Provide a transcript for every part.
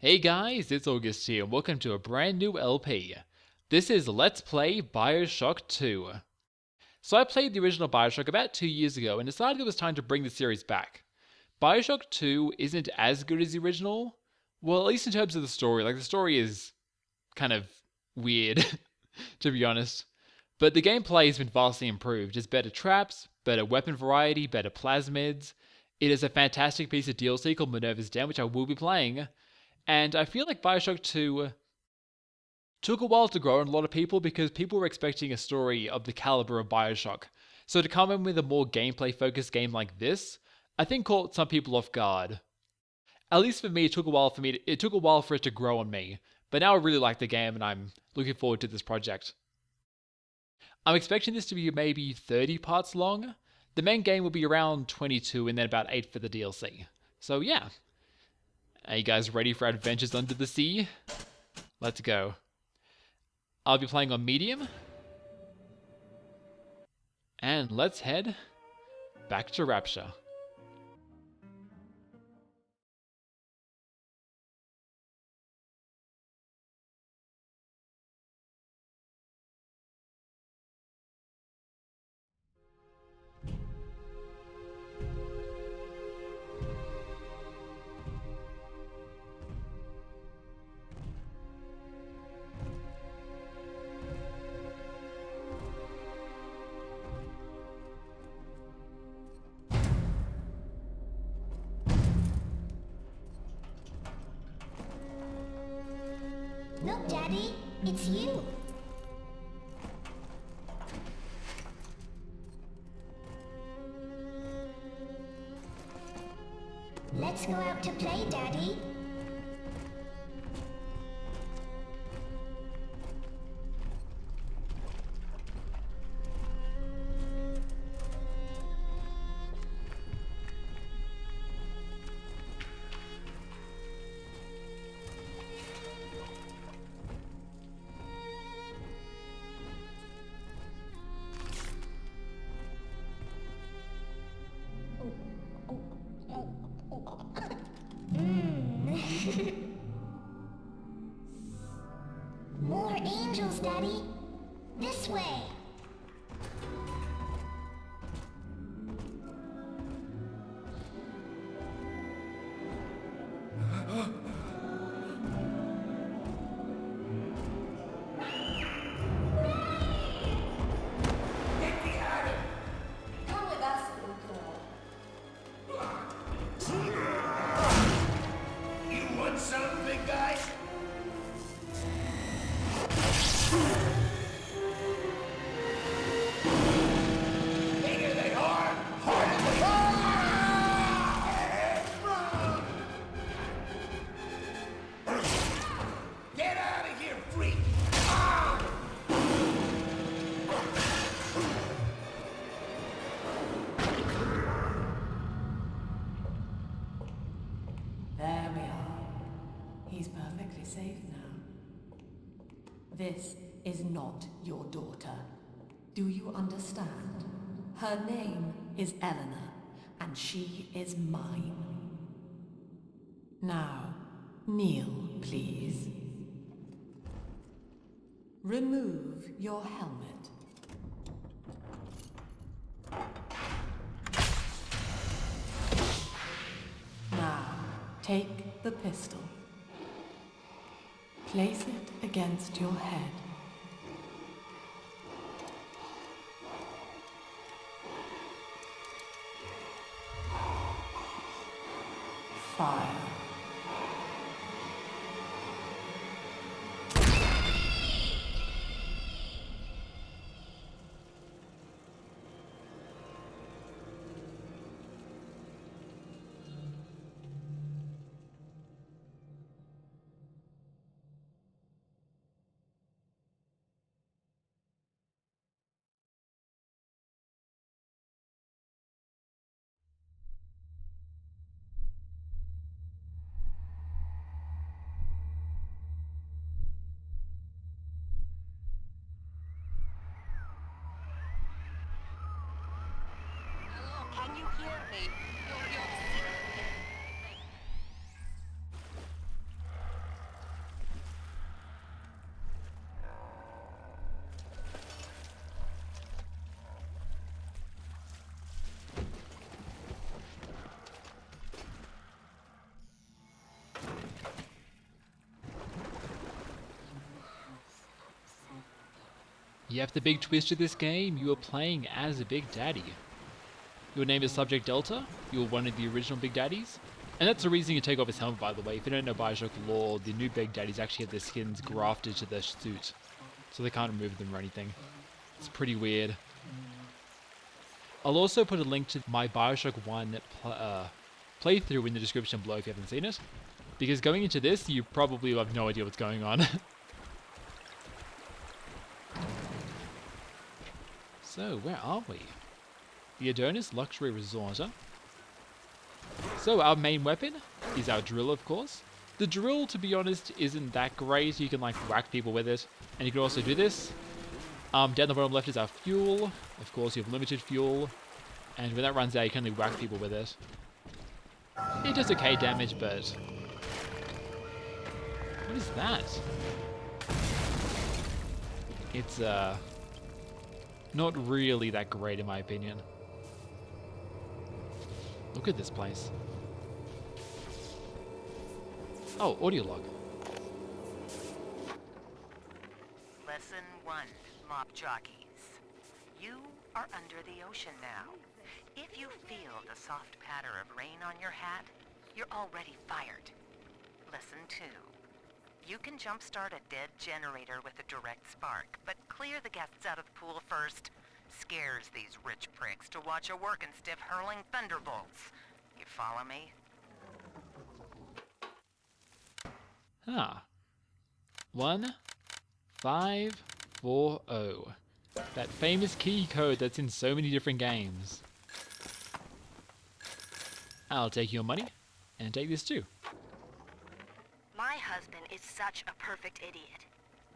Hey guys, it's August here, and welcome to a brand new LP. This is Let's Play BioShock 2. So I played the original BioShock about 2 years ago and decided it was time to bring the series back. BioShock 2 isn't as good as the original, well, at least in terms of the story. Like, the story is kind of weird, to be honest. But the gameplay has been vastly improved. There's better traps, better weapon variety, better plasmids. It is a fantastic piece of DLC called Minerva's Den, which I will be playing. And I feel like Bioshock 2 took a while to grow on a lot of people because people were expecting a story of the caliber of Bioshock. So to come in with a more gameplay focused game like this, I think caught some people off guard. At least for me, it took a while for it to grow on me. But now I really like the game and I'm looking forward to this project. I'm expecting this to be maybe 30 parts long. The main game will be around 22 and then about 8 for the DLC. So yeah. Are you guys ready for adventures under the sea? Let's go. I'll be playing on medium. And let's head back to Rapture. Look, Daddy, it's you. Let's go out to play, Daddy. More angels, Daddy. This way. Come with us, little girl. You want some, big guy? Bigger they are, harder they are! Get out of here, freak! There we are. He's perfectly safe now. This is not your daughter. Do you understand? Her name is Eleanor, and she is mine. Now, kneel, please. Remove your helmet. Now, take the pistol. Place it against your head. Fire. You have the big twist of this game. You are playing as a Big Daddy. Your name is Subject Delta. You're one of the original Big Daddies. And that's the reason you take off his helmet, by the way. If you don't know BioShock lore, the new Big Daddies actually have their skins grafted to their suit. So they can't remove them or anything. It's pretty weird. I'll also put a link to my BioShock 1 playthrough in the description below if you haven't seen it. Because going into this, you probably have no idea what's going on. So, where are we? The Adonis Luxury Resort. So, our main weapon is our drill, of course. The drill, to be honest, isn't that great. You can, like, whack people with it. And you can also do this. Down the bottom left is our fuel. Of course, you have limited fuel. And when that runs out, you can only whack people with it. It does okay damage, but... What is that? It's, not really that great in my opinion. Look at this place. Oh, audio log. Lesson 1, mob jockeys. You are under the ocean now. If you feel the soft patter of rain on your hat, you're already fired. Lesson 2. You can jumpstart a dead generator with a direct spark, but clear the guests out of the pool first. Scares these rich pricks to watch a working stiff hurling thunderbolts. You follow me? Ah. 1540. That famous key code that's in so many different games. I'll take your money, and take this too. My husband is such a perfect idiot.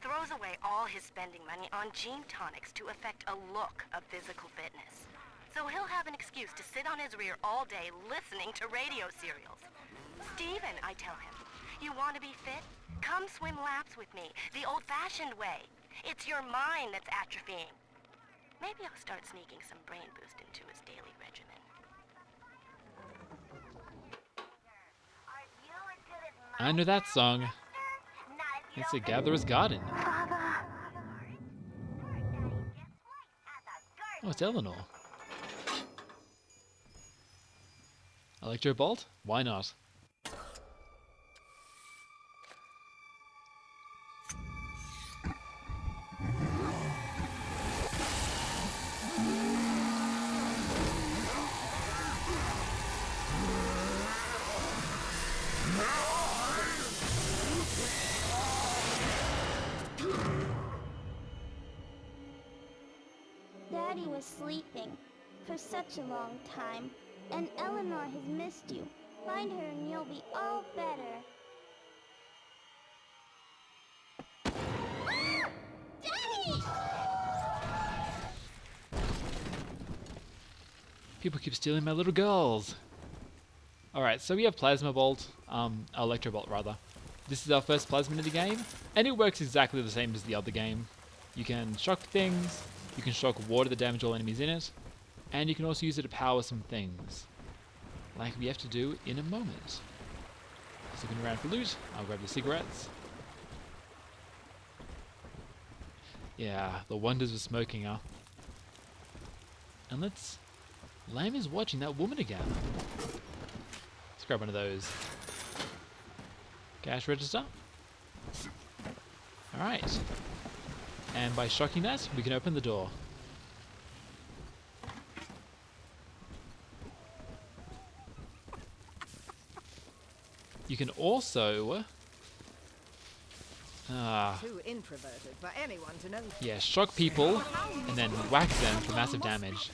Throws away all his spending money on gene tonics to affect a look of physical fitness. So he'll have an excuse to sit on his rear all day listening to radio serials. Steven, I tell him, you want to be fit? Come swim laps with me, the old-fashioned way. It's your mind that's atrophying. Maybe I'll start sneaking some brain boost into his daily regimen. I know that song. It's a Gatherer's Garden. Oh, it's Eleanor. Electro Bolt? Why not? Daddy was sleeping for such a long time, and Eleanor has missed you. Find her and you'll be all better. Daddy! People keep stealing my little girls. Alright, so we have Plasma Bolt, Electro Bolt rather. This is our first plasma in the game, and it works exactly the same as the other game. You can shock things, you can shock water to damage all enemies in it, and you can also use it to power some things, like we have to do in a moment. So looking around for loot, I'll grab the cigarettes. Yeah, the wonders of smoking, huh? And let's... Lamb is watching that woman again. Let's grab one of those. Cash register. Alright. And by shocking that, we can open the door. You can also... Too introverted for anyone to know. yeah, shock people and then whack them for massive damage.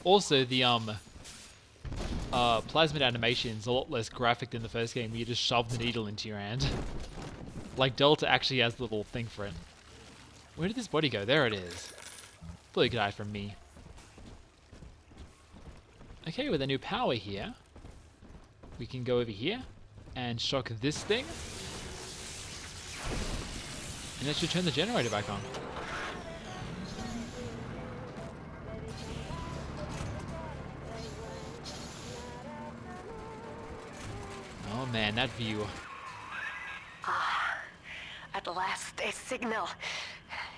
Also, the plasmid animation is a lot less graphic than the first game, where you just shove the needle into your hand. Like, Delta actually has the little thing for it. Where did this body go? There it is. Thought you could hide from me. Okay, with a new power here, we can go over here and shock this thing. And that should turn the generator back on. Oh man, that view. At last, a signal.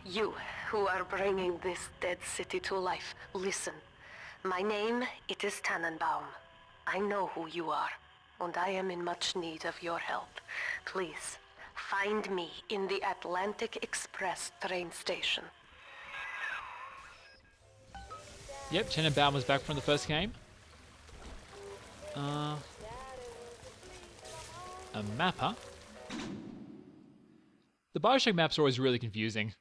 You, who are bringing this dead city to life, listen. My name, it is Tannenbaum. I know who you are, and I am in much need of your help. Please, find me in the Atlantic Express train station. Yep, Tannenbaum was back from the first game. A map, huh? The BioShock maps are always really confusing.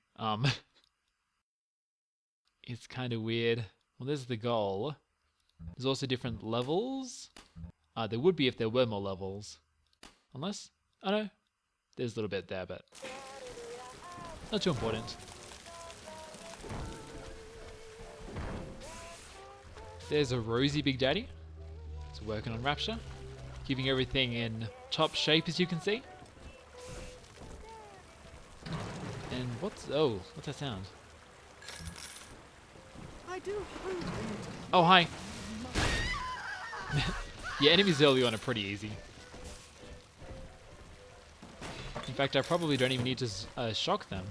It's kind of weird. Well, there's the goal. There's also different levels. There would be if there were more levels. Unless, I don't know. There's a little bit there, but not too important. There's a rosy Big Daddy. It's working on Rapture. Keeping everything in top shape, as you can see. And what's that sound? I do hope. Oh, hi. Yeah, enemies early on are pretty easy. In fact, I probably don't even need to shock them.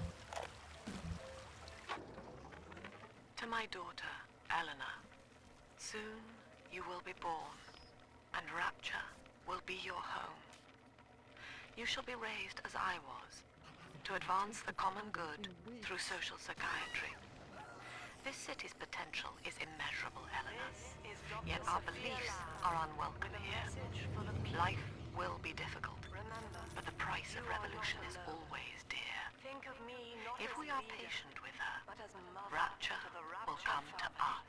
To my daughter, Eleanor, soon you will be born, and Rapture will be your home. You shall be raised as I was, to advance the common good through social psychiatry. This city's potential is immeasurable, Eleanor, yet our beliefs are unwelcome here. Life will be difficult, but the price of revolution is always dear. If we are patient with her, Rapture will come to us.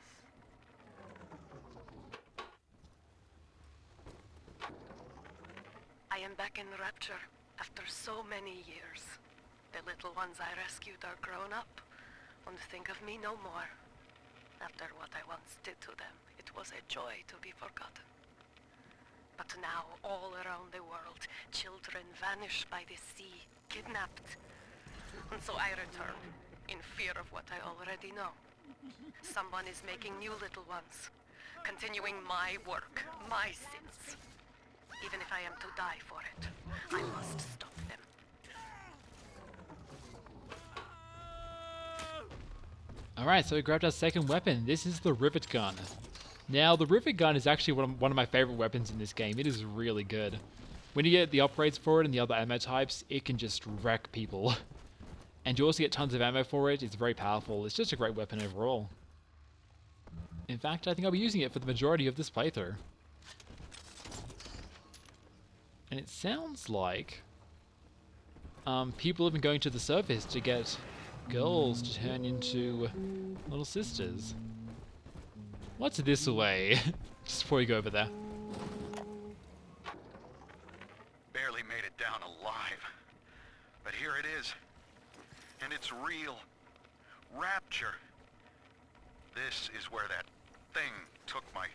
I am back in Rapture after so many years. The little ones I rescued are grown up and think of me no more. After what I once did to them, it was a joy to be forgotten. But now, all around the world, children vanish by the sea, kidnapped. And so I return, in fear of what I already know. Someone is making new little ones, continuing my work, my sins. Even if I am to die for it, I must stop them. Alright, so we grabbed our second weapon. This is the rivet gun. Now, the rivet gun is actually one of my favorite weapons in this game. It is really good. When you get the upgrades for it and the other ammo types, it can just wreck people. And you also get tons of ammo for it. It's very powerful. It's just a great weapon overall. In fact, I think I'll be using it for the majority of this playthrough. And it sounds like people have been going to the surface to get girls to turn into little sisters. What's this way? Just before we go over there. Barely made it down alive. But here it is. And it's real. Rapture. This is where that thing took my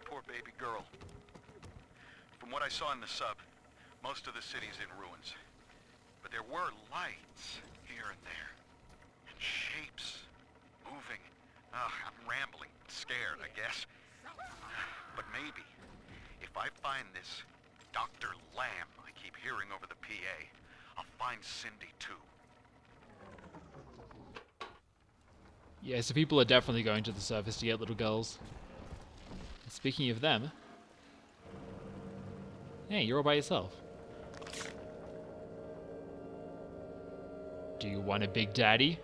poor baby girl. From what I saw in the sub, most of the city's in ruins. But there were lights here and there. And shapes moving. I'm rambling, scared, I guess. But maybe, if I find this Dr. Lamb I keep hearing over the PA, I'll find Cindy too. Yeah, so people are definitely going to the surface to get little girls. And speaking of them... Hey, you're all by yourself. Do you want a big daddy?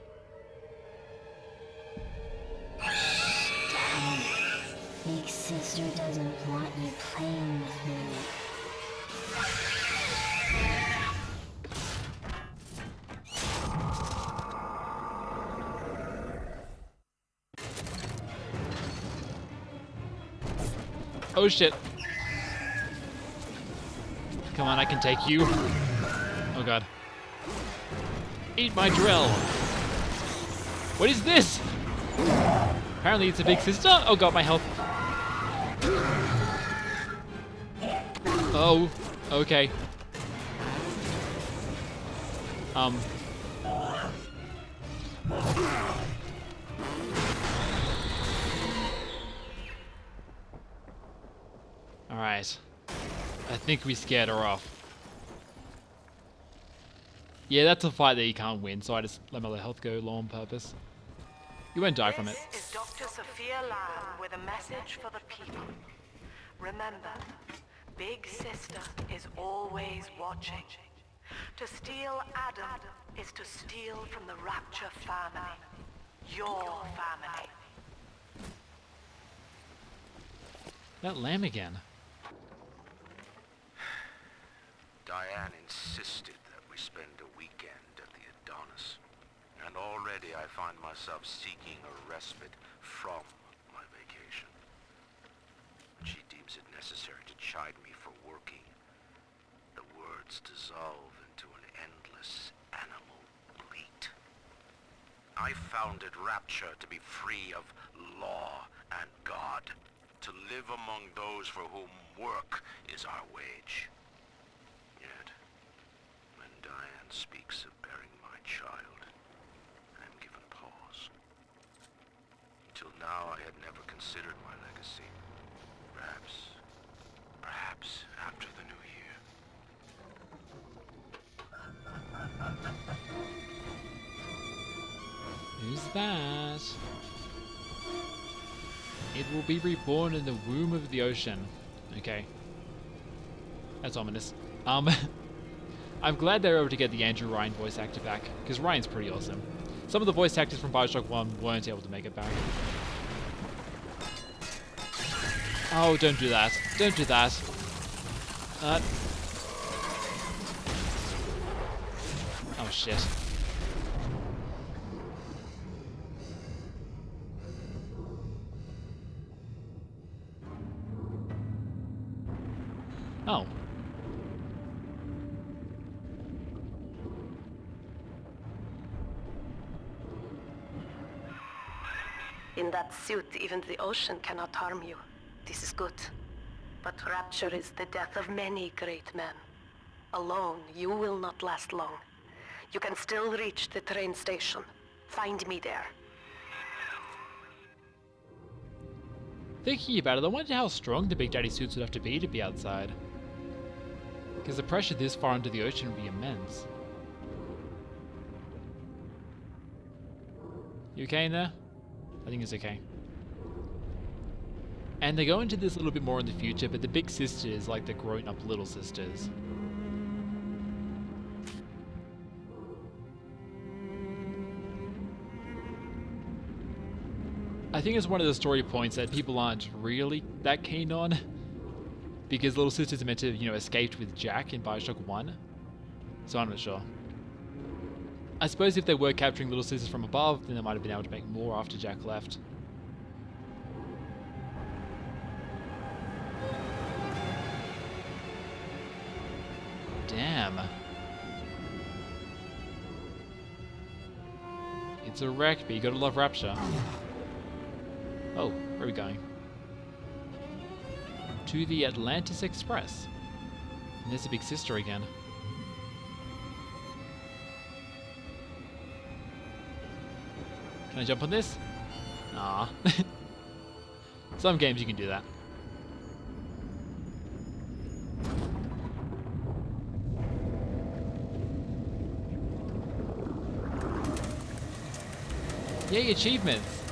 Daddy, big sister doesn't want you playing with me. Oh shit. Come on, I can take you. Oh god. Eat my drill. What is this? Apparently it's a big sister. Oh god, my health. Oh, okay. Alright. I think we scared her off. Yeah, that's a fight that you can't win, so I just let my health go low on purpose. You won't die from it. This is Dr. Sophia Lamb with a message for the people. Remember, Big Sister is always watching. To steal Adam is to steal from the Rapture family. Your family. That lamb again. Diane insisted that we spend a weekend at the Adonis. And already I find myself seeking a respite from my vacation. When she deems it necessary to chide me for working, the words dissolve into an endless animal bleat. I founded Rapture to be free of law and God, to live among those for whom work is our wage. Yet, when Diane speaks of bearing my child, I am given pause. Until now I had never considered my legacy. Perhaps after the new year. Who's that? It will be reborn in the womb of the ocean. Okay. That's ominous. I'm glad they were able to get the Andrew Ryan voice actor back, because Ryan's pretty awesome. Some of the voice actors from BioShock 1 weren't able to make it back. Oh, don't do that. Don't do that. Oh, shit. Oh. In that suit, even the ocean cannot harm you. This is good. But Rapture is the death of many great men. Alone, you will not last long. You can still reach the train station. Find me there. Thinking about it, I wonder how strong the Big Daddy suits would have to be outside. Because the pressure this far into the ocean would be immense. You okay in there? I think it's okay. And they go into this a little bit more in the future, but the big sister is like the grown-up little sisters. I think it's one of the story points that people aren't really that keen on. Because little sisters are meant to, you know, escaped with Jack in BioShock 1. So I'm not sure. I suppose if they were capturing little sisters from above, then they might have been able to make more after Jack left. Damn. It's a wreck, but you gotta love Rapture. Oh, where are we going? To the Atlantis Express. And there's a big sister again. Can I jump on this? Nah. Some games you can do that. Yay, achievements!